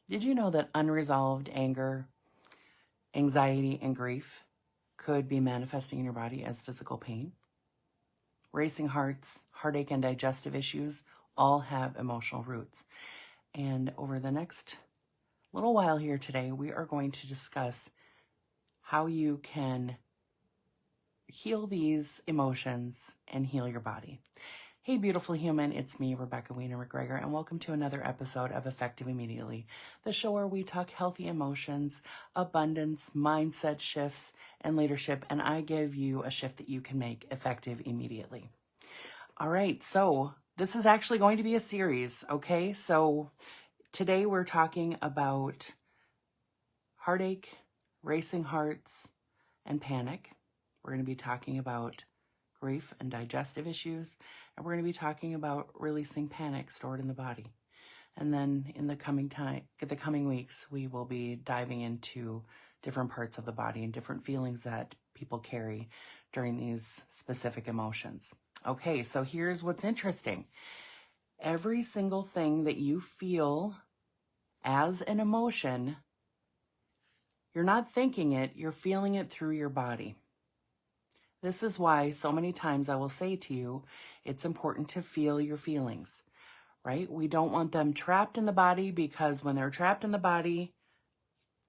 Did you know that unresolved anger, anxiety, and grief could be manifesting in your body as physical pain? Racing hearts, heartache, and digestive issues all have emotional roots. And over the next little while here today, we are going to discuss how you can heal these emotions and heal your body. Hey, beautiful human, it's me, Rebecca Wiener McGregor, and welcome to another episode of Effective Immediately, the show where we talk healthy emotions, abundance, mindset shifts, and leadership, and I give you a shift that you can make effective immediately. All right, so this is actually going to be a series, okay? So today we're talking about heartache, racing hearts, and panic. We're going to be talking about grief and digestive issues, and we're going to be talking about releasing panic stored in the body. And then in the coming weeks, we will be diving into different parts of the body and different feelings that people carry during these specific emotions. Okay, so here's what's interesting. Every single thing that you feel as an emotion, you're not thinking it, you're feeling it through your body. This is why so many times I will say to you, it's important to feel your feelings, right? We don't want them trapped in the body, because when they're trapped in the body,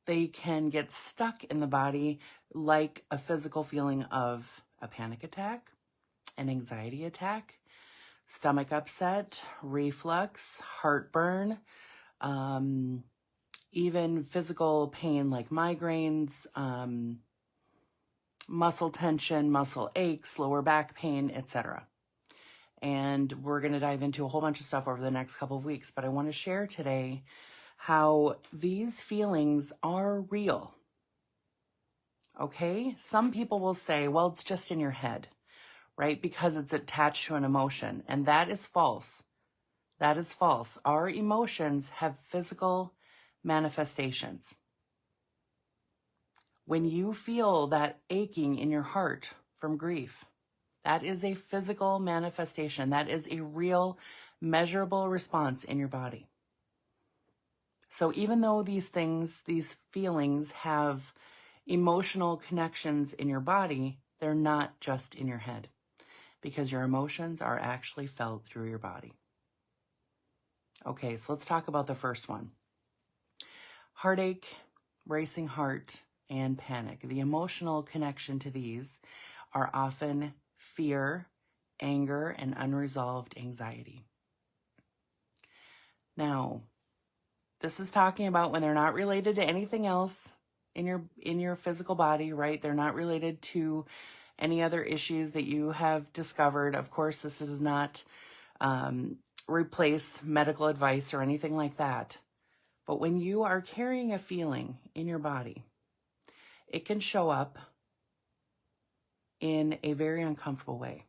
they can get stuck in the body like a physical feeling of a panic attack, an anxiety attack, stomach upset, reflux, heartburn, even physical pain like migraines, muscle tension, muscle aches, lower back pain, etc. And we're going to dive into a whole bunch of stuff over the next couple of weeks, but I want to share today how these feelings are real. Okay? Some people will say, well, it's just in your head, right? Because it's attached to an emotion. And that is false. That is false. Our emotions have physical manifestations. When you feel that aching in your heart from grief, that is a physical manifestation. That is a real, measurable response in your body. So even though these feelings have emotional connections in your body, they're not just in your head, because your emotions are actually felt through your body. Okay, so let's talk about the first one. Heartache, racing heart, and panic. The emotional connection to these are often fear, anger, and unresolved anxiety. Now, this is talking about when they're not related to anything else in your physical body, right? They're not related to any other issues that you have discovered. Of course, this does not replace medical advice or anything like that. But when you are carrying a feeling in your body, it can show up in a very uncomfortable way.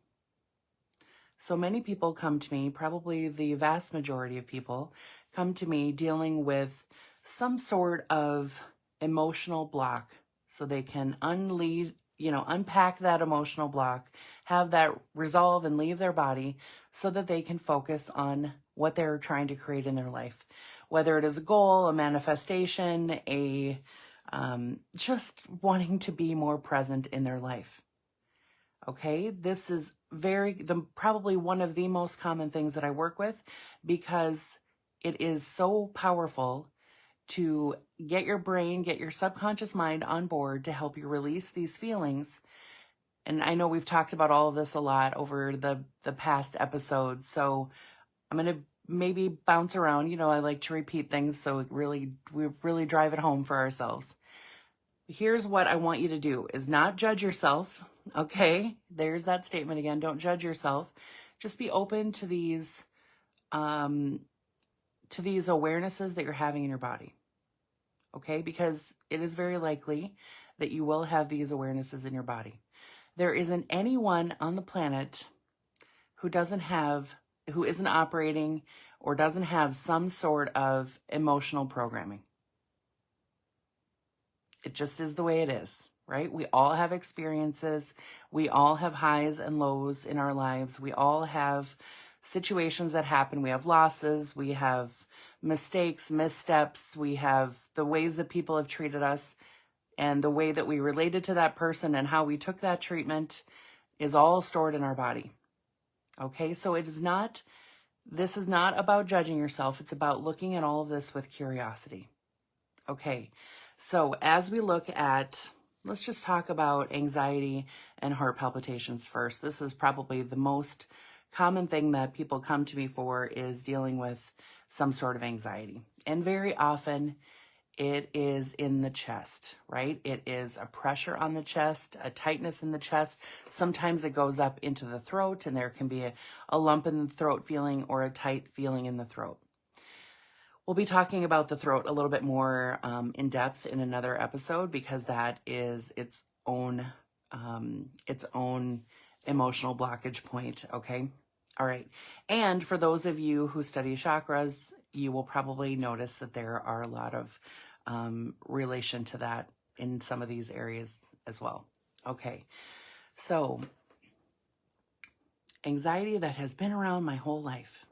So many people come to me, probably the vast majority of people come to me dealing with some sort of emotional block, so they can unpack that emotional block, have that resolve and leave their body, so that they can focus on what they're trying to create in their life. Whether it is a goal, a manifestation, just wanting to be more present in their life. Okay, this is probably one of the most common things that I work with, because it is so powerful to get your brain, get your subconscious mind on board to help you release these feelings. And I know we've talked about all of this a lot over the past episodes, so I'm going to maybe bounce around. I like to repeat things, so we really drive it home for ourselves. Here's what I want you to do, is not judge yourself, okay? There's that statement again. Don't judge yourself. Just be open to these awarenesses that you're having in your body, okay? Because it is very likely that you will have these awarenesses in your body. There isn't anyone on the planet who isn't operating or doesn't have some sort of emotional programming. It just is the way it is, right? We all have experiences. We all have highs and lows in our lives. We all have situations that happen. We have losses. We have mistakes, missteps. We have the ways that people have treated us and the way that we related to that person and how we took that treatment is all stored in our body. Okay, so this is not about judging yourself. It's about looking at all of this with curiosity. Okay, so as we look at, let's just talk about anxiety and heart palpitations first. This is probably the most common thing that people come to me for, is dealing with some sort of anxiety. And very often it is in the chest, right? It is a pressure on the chest, a tightness in the chest. Sometimes it goes up into the throat and there can be a lump in the throat feeling or a tight feeling in the throat. We'll be talking about the throat a little bit more in depth in another episode, because that is its own emotional blockage point, okay? All right. And for those of you who study chakras, you will probably notice that there are a lot of relation to that in some of these areas as well. Okay. So anxiety that has been around my whole life.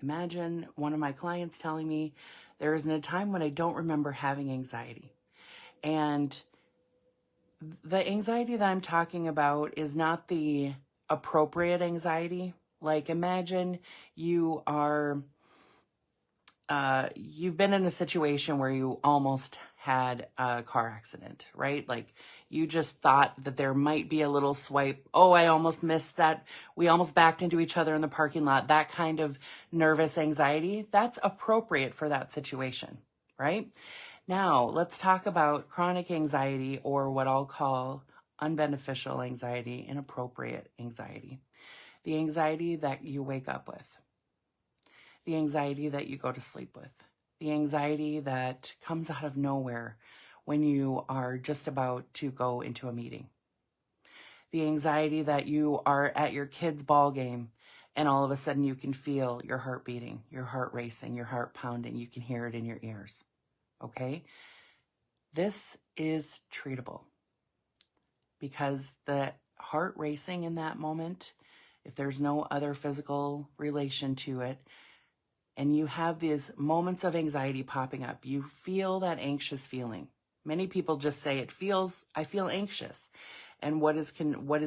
Imagine one of my clients telling me, there isn't a time when I don't remember having anxiety. And the anxiety that I'm talking about is not the appropriate anxiety. Like, imagine you are, you've been in a situation where you almost had a car accident, right? Like, you just thought that there might be a little swipe. Oh, I almost missed that. We almost backed into each other in the parking lot. That kind of nervous anxiety, that's appropriate for that situation, right? Now, let's talk about chronic anxiety, or what I'll call unbeneficial anxiety, inappropriate anxiety. The anxiety that you wake up with, the anxiety that you go to sleep with, the anxiety that comes out of nowhere when you are just about to go into a meeting, the anxiety that you are at your kid's ball game and all of a sudden you can feel your heart beating, your heart racing, your heart pounding. You can hear it in your ears, okay? This is treatable, because the heart racing in that moment, if there's no other physical relation to it, and you have these moments of anxiety popping up, you feel that anxious feeling. Many people just say I feel anxious. And what is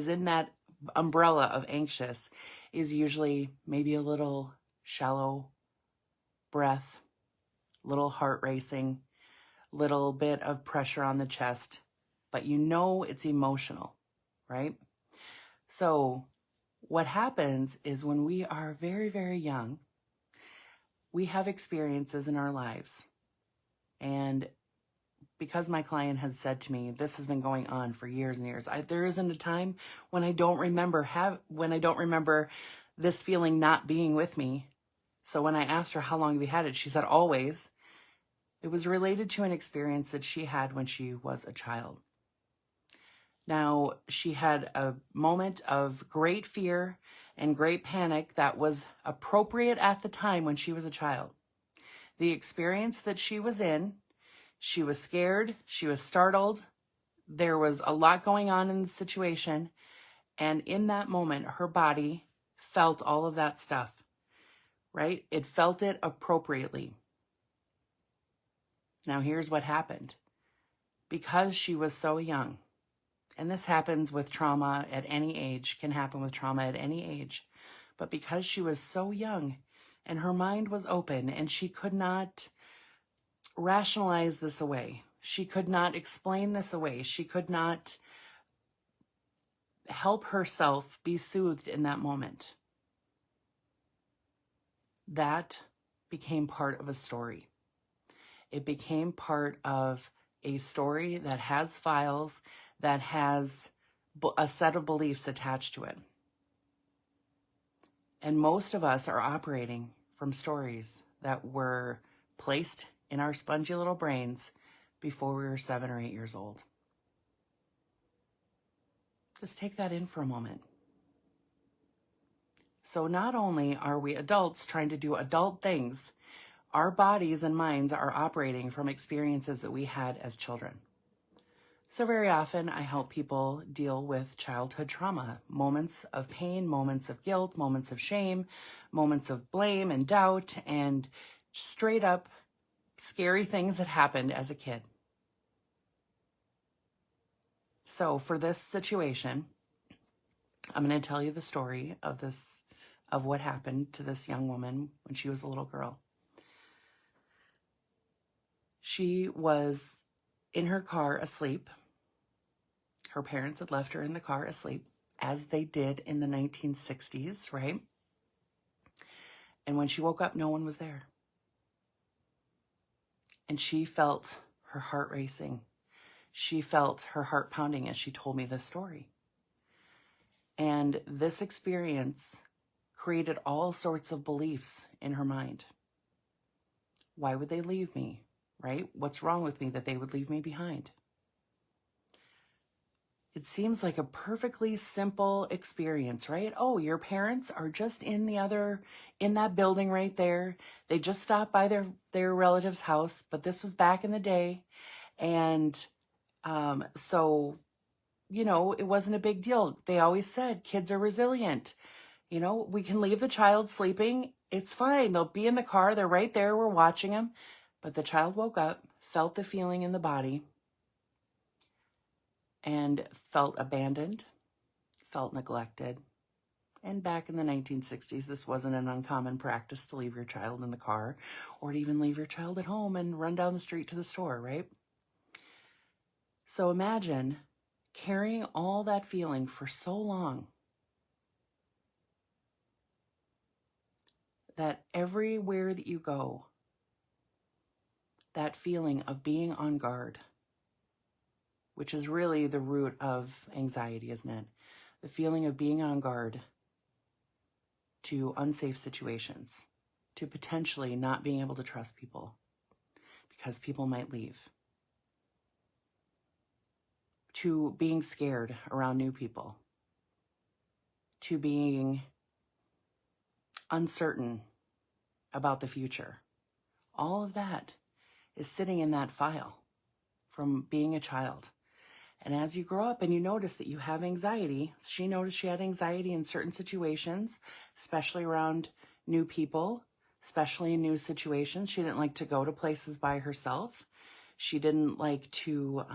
in that umbrella of anxious is usually maybe a little shallow breath, little heart racing, little bit of pressure on the chest, but you know it's emotional, right? So what happens is when we are very, very young, we have experiences in our lives. And because my client has said to me, this has been going on for years and years, there isn't a time when I don't remember this feeling not being with me. So when I asked her how long have you had it, she said always. It was related to an experience that she had when she was a child. Now, she had a moment of great fear and great panic that was appropriate at the time when she was a child. The experience that she was in, she was scared, she was startled, there was a lot going on in the situation, and in that moment, her body felt all of that stuff, right? It felt it appropriately. Now, here's what happened. Because she was so young, and this happens with trauma at any age, can happen with trauma at any age, but because she was so young and her mind was open and she could not rationalize this away, she could not explain this away, she could not help herself be soothed in that moment, that became part of a story. It became part of a story that has files, that has a set of beliefs attached to it. And most of us are operating from stories that were placed in our spongy little brains before we were 7 or 8 years old. Just take that in for a moment. So not only are we adults trying to do adult things, our bodies and minds are operating from experiences that we had as children. So very often I help people deal with childhood trauma, moments of pain, moments of guilt, moments of shame, moments of blame and doubt, and straight up scary things that happened as a kid. So for this situation, I'm going to tell you the story of what happened to this young woman when she was a little girl. She was in her car asleep. Her parents had left her in the car asleep, as they did in the 1960s, right? And when she woke up, no one was there. And she felt her heart racing. She felt her heart pounding as she told me this story. And this experience created all sorts of beliefs in her mind. Why would they leave me, right? What's wrong with me that they would leave me behind? It seems like a perfectly simple experience, right? Oh, your parents are just in that building right there. They just stopped by their relative's house, but this was back in the day. And so, it wasn't a big deal. They always said kids are resilient. We can leave the child sleeping. It's fine. They'll be in the car. They're right there. We're watching them. But the child woke up, felt the feeling in the body, and felt abandoned, felt neglected. And back in the 1960s, this wasn't an uncommon practice to leave your child in the car or to even leave your child at home and run down the street to the store, right? So imagine carrying all that feeling for so long that everywhere that you go, that feeling of being on guard, which is really the root of anxiety, isn't it? The feeling of being on guard to unsafe situations, to potentially not being able to trust people because people might leave, to being scared around new people, to being uncertain about the future. All of that is sitting in that file from being a child. And as you grow up and you notice that you have anxiety, she noticed she had anxiety in certain situations, especially around new people, especially in new situations. She didn't like to go to places by herself. She didn't like to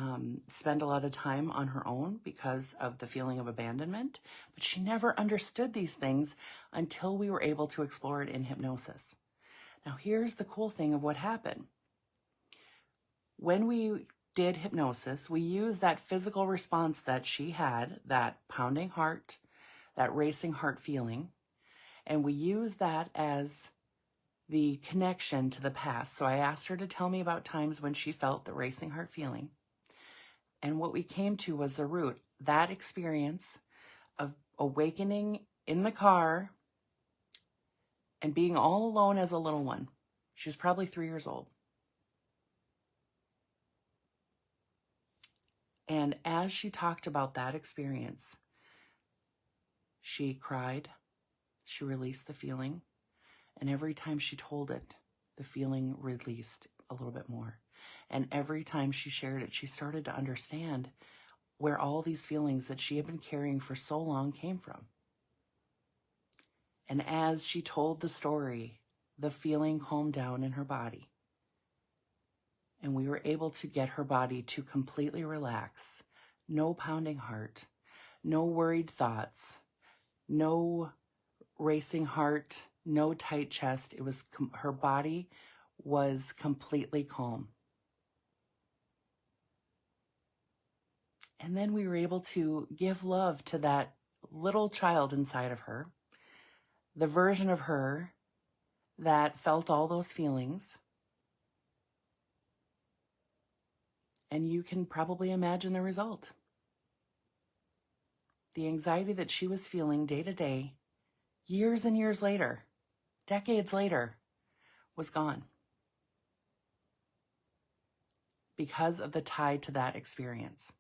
spend a lot of time on her own because of the feeling of abandonment. But she never understood these things until we were able to explore it in hypnosis. Now, here's the cool thing of what happened. When we did hypnosis, we used that physical response that she had, that pounding heart, that racing heart feeling, and we used that as the connection to the past. So I asked her to tell me about times when she felt the racing heart feeling. And what we came to was the root, that experience of awakening in the car and being all alone as a little one. She was probably 3 years old. And as she talked about that experience, she cried, she released the feeling, and every time she told it, the feeling released a little bit more. And every time she shared it, she started to understand where all these feelings that she had been carrying for so long came from. And as she told the story, the feeling calmed down in her body. And we were able to get her body to completely relax. No pounding heart, no worried thoughts, no racing heart, no tight chest. It was her body was completely calm. And then we were able to give love to that little child inside of her, the version of her that felt all those feelings. And you can probably imagine the result. The anxiety that she was feeling day to day, years and years later, decades later, was gone. Because of the tie to that experience.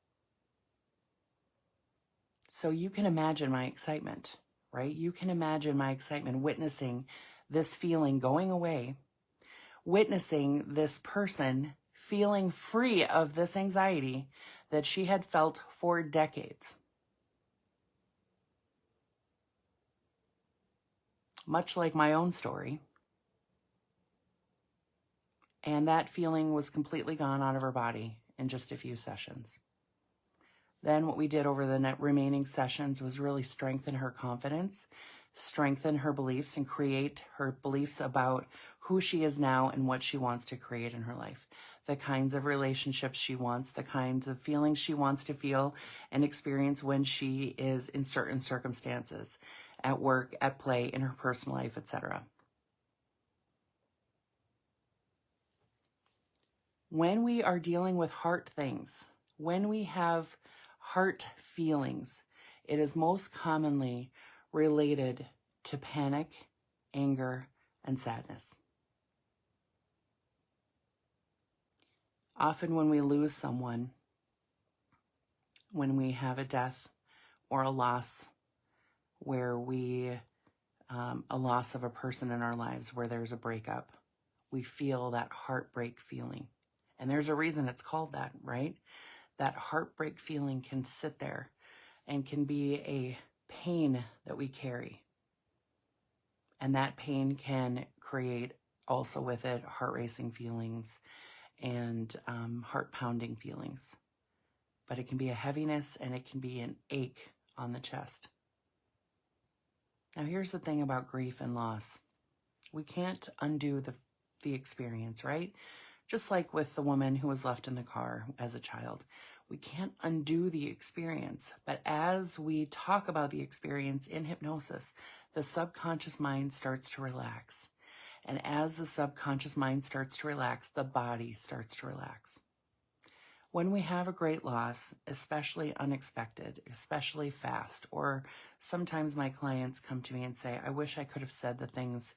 So you can imagine my excitement, right? You can imagine my excitement witnessing this feeling going away, witnessing this person feeling free of this anxiety that she had felt for decades. Much like my own story, And that feeling was completely gone out of her body in just a few sessions. Then what we did over the remaining sessions was really strengthen her confidence, strengthen her beliefs, and create her beliefs about who she is now and what she wants to create in her life. The kinds of relationships she wants, the kinds of feelings she wants to feel and experience when she is in certain circumstances, at work, at play, in her personal life, etc. When we are dealing with heart things, when we have heart feelings, it is most commonly related to panic, anger, and sadness. Often when we lose someone, when we have a death or a loss, where a loss of a person in our lives, where there's a breakup, we feel that heartbreak feeling. And there's a reason it's called that, right? That heartbreak feeling can sit there and can be a pain that we carry. And that pain can create also with it heart racing feelings and heart pounding feelings. But it can be a heaviness and it can be an ache on the chest. Now here's the thing about grief and loss. We can't undo the experience, right? Just like with the woman who was left in the car as a child. We can't undo the experience, but as we talk about the experience in hypnosis, the subconscious mind starts to relax. And as the subconscious mind starts to relax, the body starts to relax. When we have a great loss, especially unexpected, especially fast, or sometimes my clients come to me and say, I wish I could have said the things,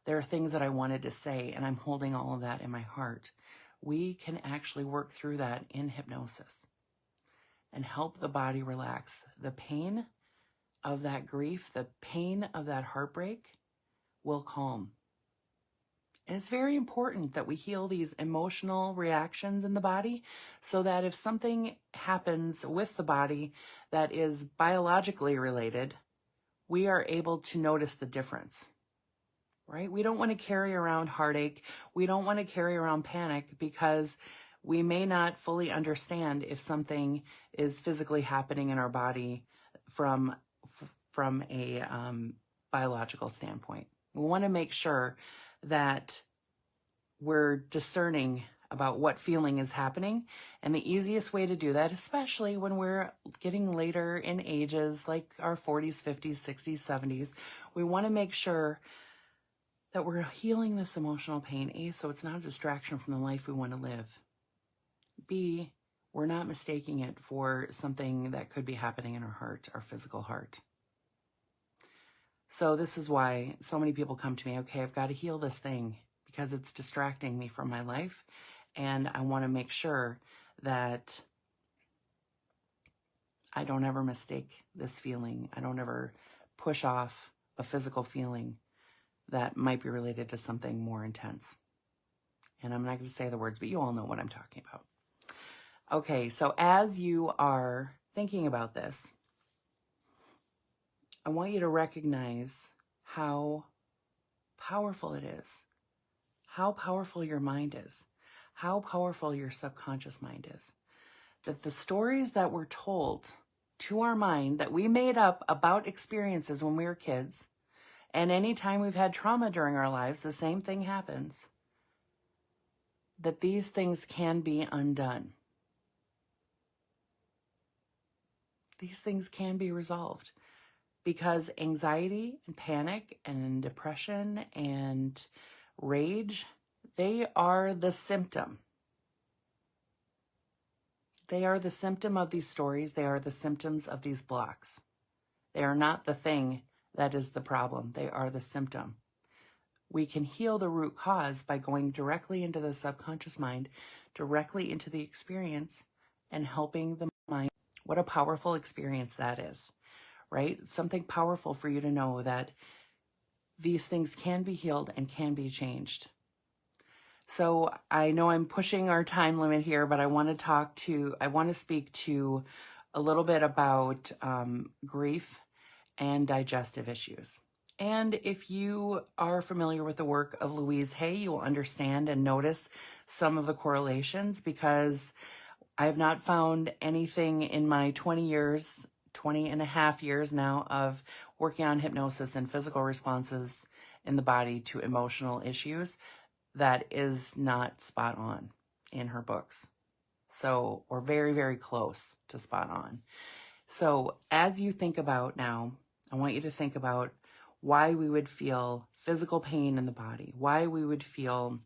there are things that I wanted to say, and I'm holding all of that in my heart. We can actually work through that in hypnosis and help the body relax. The pain of that grief, the pain of that heartbreak will calm. And it's very important that we heal these emotional reactions in the body so that if something happens with the body that is biologically related, we are able to notice the difference, right? We don't want to carry around heartache. We don't want to carry around panic because we may not fully understand if something is physically happening in our body from a biological standpoint. We want to make sure that we're discerning about what feeling is happening. And the easiest way to do that, especially when we're getting later in ages, like our 40s, 50s, 60s, 70s, we want to make sure that we're healing this emotional pain, A, so it's not a distraction from the life we want to live. B, we're not mistaking it for something that could be happening in our heart, our physical heart. So this is why so many people come to me, okay, I've got to heal this thing because it's distracting me from my life. And I want to make sure that I don't ever mistake this feeling. I don't ever push off a physical feeling that might be related to something more intense. And I'm not going to say the words, but you all know what I'm talking about. Okay, so as you are thinking about this, I want you to recognize how powerful it is, how powerful your mind is, how powerful your subconscious mind is. That the stories that were told to our mind that we made up about experiences when we were kids, and anytime we've had trauma during our lives, the same thing happens. That these things can be undone. These things can be resolved because anxiety and panic and depression and rage, they are the symptom. They are the symptom of these stories. They are the symptoms of these blocks. They are not the thing that is the problem. They are the symptom. We can heal the root cause by going directly into the subconscious mind, directly into the experience, and helping the mind. What a powerful experience that is, right? Something powerful for you to know that these things can be healed and can be changed. So I know I'm pushing our time limit here, but I want to speak to a little bit about grief and digestive issues. And if you are familiar with the work of Louise Hay, you will understand and notice some of the correlations, because I have not found anything in my 20 and a half years now of working on hypnosis and physical responses in the body to emotional issues that is not spot on in her books. So, or very, very close to spot on. So as you think about now, I want you to think about why we would feel physical pain in the body, why we would feel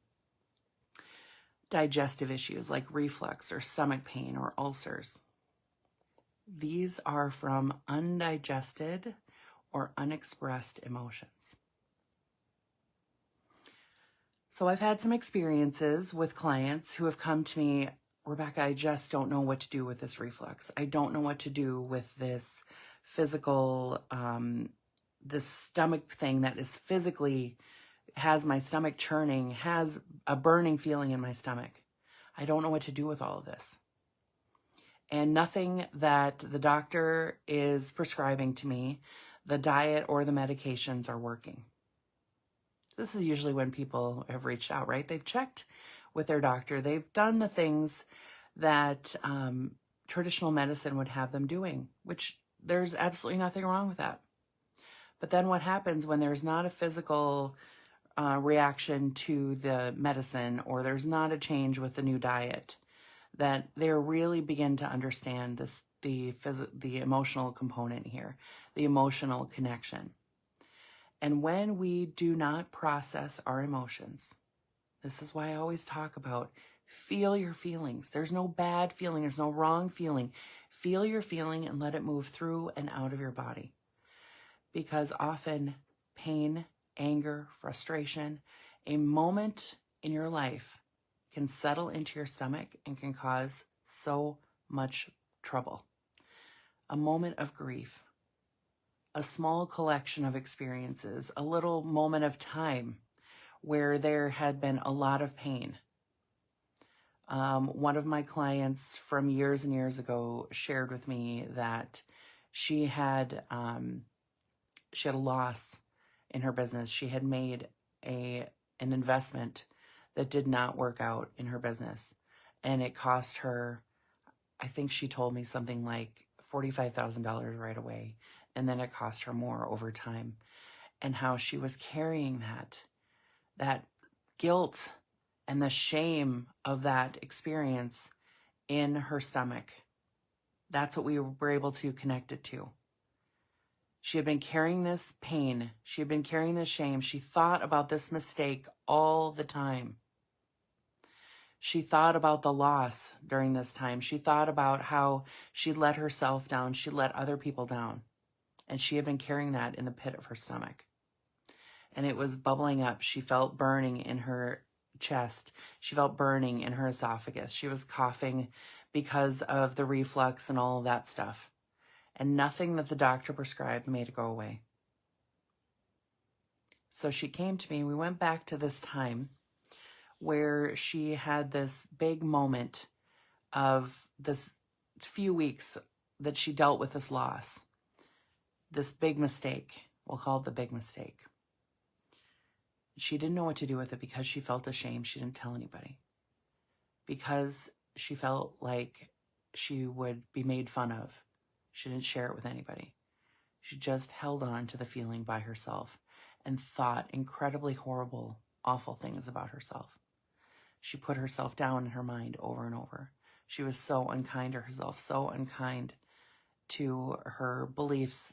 digestive issues like reflux or stomach pain or ulcers. These are from undigested or unexpressed emotions. So I've had some experiences with clients who have come to me, Rebecca, I just don't know what to do with this reflux. I don't know what to do with this physical, this stomach thing that is physically, has my stomach churning, has a burning feeling in my stomach. I don't know what to do with all of this. And nothing that the doctor is prescribing to me, the diet or the medications, are working. This is usually when people have reached out, right? They've checked with their doctor. They've done the things that traditional medicine would have them doing, which there's absolutely nothing wrong with that. But then what happens when there's not a physical reaction to the medicine, or there's not a change with the new diet, that they really begin to understand this, the emotional component here, the emotional connection. And when we do not process our emotions, this is why I always talk about feel your feelings. There's no bad feeling. There's no wrong feeling. Feel your feeling and let it move through and out of your body. Because often pain, anger, frustration, a moment in your life can settle into your stomach and can cause so much trouble. A moment of grief, a small collection of experiences, a little moment of time where there had been a lot of pain. One of my clients from years and years ago shared with me that she had a loss in her business. She had made an investment that did not work out in her business, and it cost her, I think she told me something like $45,000 right away, and then it cost her more over time. And how she was carrying that guilt and the shame of that experience in her stomach. That's what we were able to connect it to. She had been carrying this pain. She had been carrying this shame. She thought about this mistake all the time. She thought about the loss during this time. She thought about how she let herself down. She let other people down. And she had been carrying that in the pit of her stomach. And it was bubbling up. She felt burning in her chest. She felt burning in her esophagus. She was coughing because of the reflux and all of that stuff. And nothing that the doctor prescribed made it go away. So she came to me. We went back to this time where she had this big moment of this few weeks that she dealt with this loss, this big mistake. We'll call it the big mistake. She didn't know what to do with it because she felt ashamed. She didn't tell anybody because she felt like she would be made fun of. She didn't share it with anybody. She just held on to the feeling by herself and thought incredibly horrible, awful things about herself. She put herself down in her mind over and over. She was so unkind to herself, so unkind to her beliefs,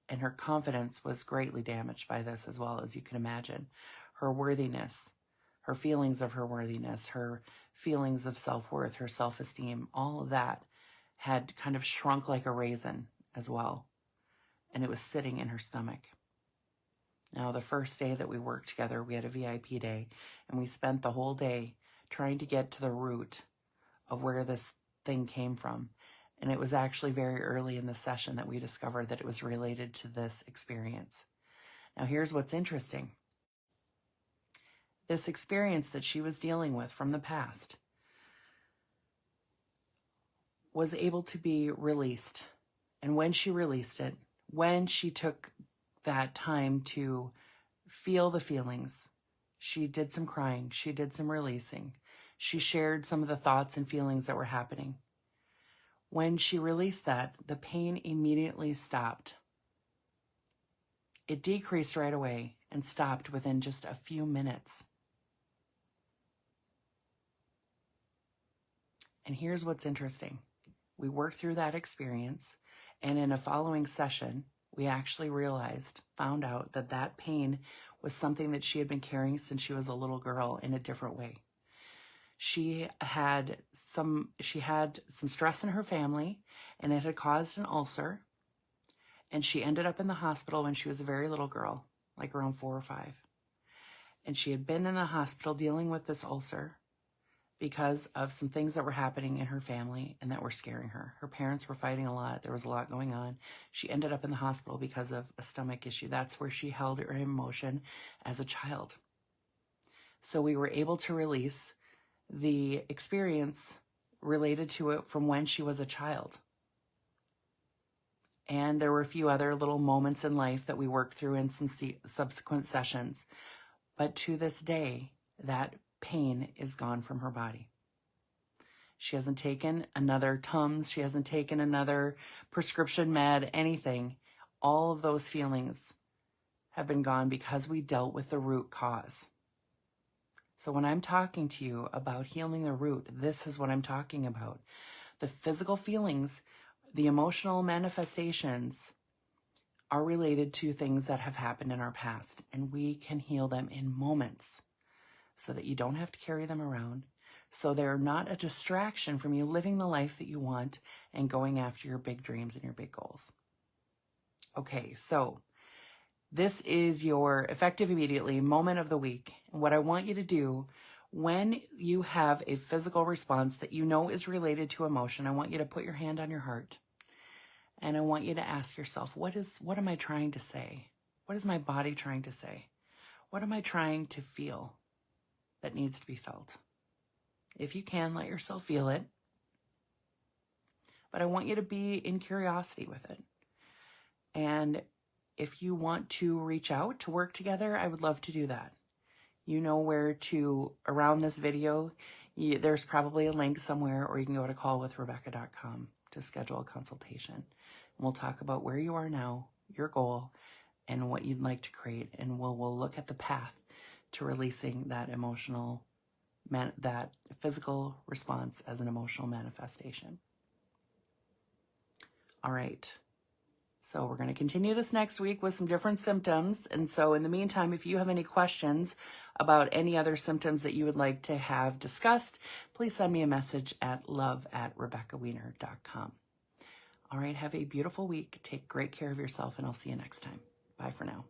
and her confidence was greatly damaged by this as well, as you can imagine. Her worthiness, her feelings of her worthiness, her feelings of self-worth, her self-esteem, all of that had kind of shrunk like a raisin as well. And it was sitting in her stomach. Now, the first day that we worked together, we had a VIP day, and we spent the whole day trying to get to the root of where this thing came from. And it was actually very early in the session that we discovered that it was related to this experience. Now, here's what's interesting. This experience that she was dealing with from the past was able to be released. And when she released it, when she took that time to feel the feelings. She did some crying. She did some releasing. She shared some of the thoughts and feelings that were happening. When she released that, the pain immediately stopped. It decreased right away and stopped within just a few minutes. And here's what's interesting. We worked through that experience, and in a following session, we actually found out that that pain was something that she had been carrying since she was a little girl in a different way. She had some stress in her family, and it had caused an ulcer, and she ended up in the hospital when she was a very little girl, like around 4 or 5. And she had been in the hospital dealing with this ulcer because of some things that were happening in her family and that were scaring her. Her parents were fighting a lot. There was a lot going on. She ended up in the hospital because of a stomach issue. That's where she held her emotion as a child. So we were able to release the experience related to it from when she was a child. And there were a few other little moments in life that we worked through in some subsequent sessions. But to this day, that pain is gone from her body. She hasn't taken another Tums. She hasn't taken another prescription med, anything. All of those feelings have been gone because we dealt with the root cause. So when I'm talking to you about healing the root, this is what I'm talking about. The physical feelings, the emotional manifestations are related to things that have happened in our past, and we can heal them in moments so that you don't have to carry them around, so they're not a distraction from you living the life that you want and going after your big dreams and your big goals. Okay, so this is your effective immediately moment of the week. And what I want you to do when you have a physical response that you know is related to emotion, I want you to put your hand on your heart. And I want you to ask yourself, what am I trying to say? What is my body trying to say? What am I trying to feel that needs to be felt? If you can, let yourself feel it. But I want you to be in curiosity with it. And if you want to reach out to work together, I would love to do that. You know where to, around this video, there's probably a link somewhere, or you can go to callwithrebecca.com to schedule a consultation. And we'll talk about where you are now, your goal, and what you'd like to create. And we'll look at the path to releasing that that physical response as an emotional manifestation. All right. So we're going to continue this next week with some different symptoms. And so in the meantime, if you have any questions about any other symptoms that you would like to have discussed, please send me a message at love@rebeccawiener.com. All right, have a beautiful week. Take great care of yourself, and I'll see you next time. Bye for now.